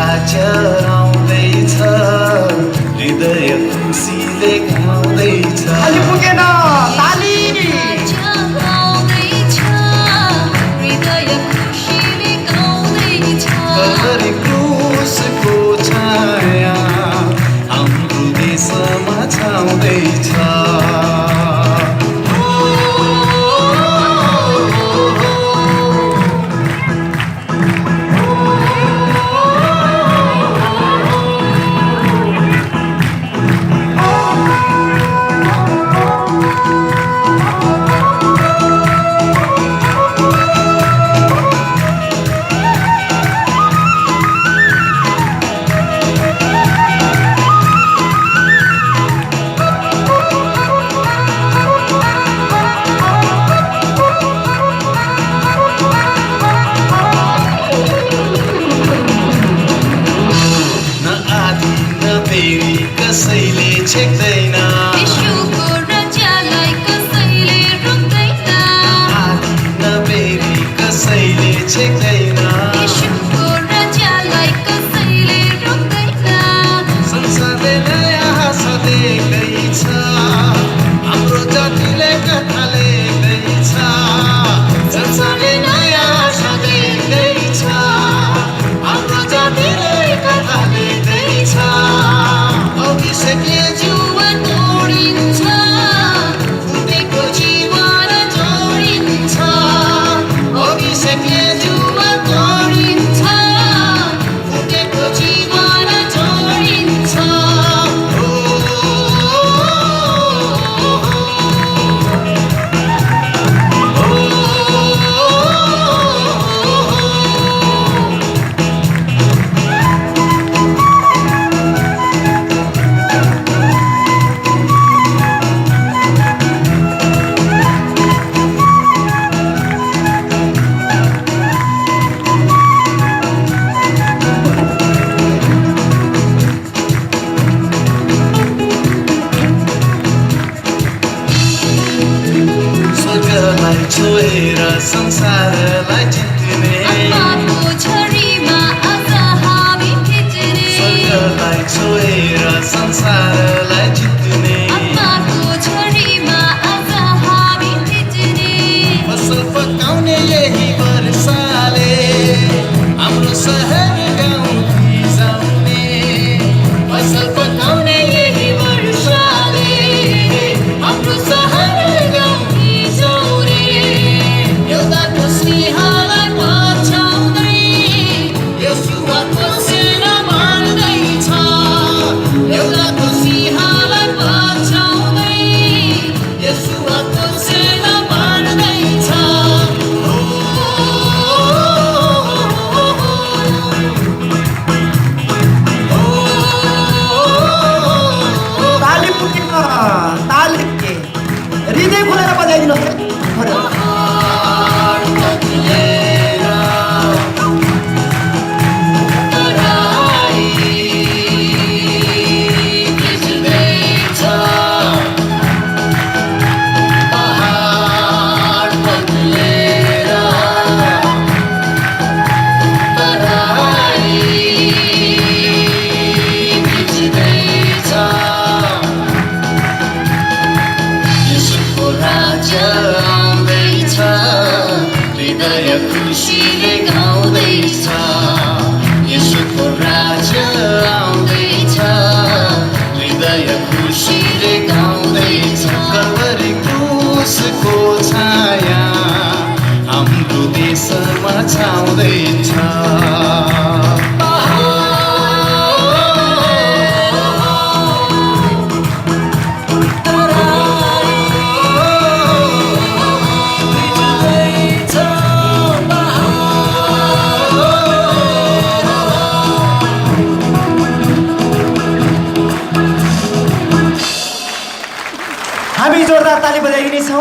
राज्य आउँदैछ, हृदय खुसीले गाउँदैछ। अलि पुगेन ताली। कल्वरी क्रुसको छाया हाम्रो देशमा छाउँदैछ। कसैले छेक्दैन, यशुको राज्यलाई कसैले रोक्दैन। आदि नबेरी कसैले छेक्दैन, यशुको राज्यलाई कसैले रोक्दैन। संसारले नयाँ आशा देख्दैछ, हाम्रो जातिले कथा लेख्दैछ। संसारले नयाँ आशा देख्दैछ, हाम्रो जातिले कथा लेख्दैछ। जीवन जोडिन्छ, फुटेको जीवन जोडिन्छ। अभिषेकले जीवन जोडिन्छ, फुटेको जीवन जोडिन्छ। स्वर्गलाई छोएर संसारलाई जित्ने, आत्माको झरीमा आज हामी भिज्ने। स्वर्गलाई छोएर संसारलाई जित्ने। आत्माको झरीमा आज हामी भिज्ने। फसल पकाउने यही वर्षाले हाम्रो सहर गाउँ भिजाउने। फसल पकाउने यही वर्षाले हाम्रो सहर गाउँ भिजाउने। एउटाको स्नेहलाई पछ्याउँदै यसुवाको सेना मार्दैछ, एउटाको स्नेहलाई पछ्याउँदै यसुवाको सेना मार्दैछ। ताली पुगेन ताली। हृदय खोलेर बजाइदिनुहोस् है। खुसीले गाउँदैछ, यसुको राज्य आउँदैछ, हृदय खुसीले गाउँदैछ। कल्वरी क्रुसको छाया हाम्रो देशमा छाउँदैछ। हामी जोरदार ताली बजाइदिनेछौँ।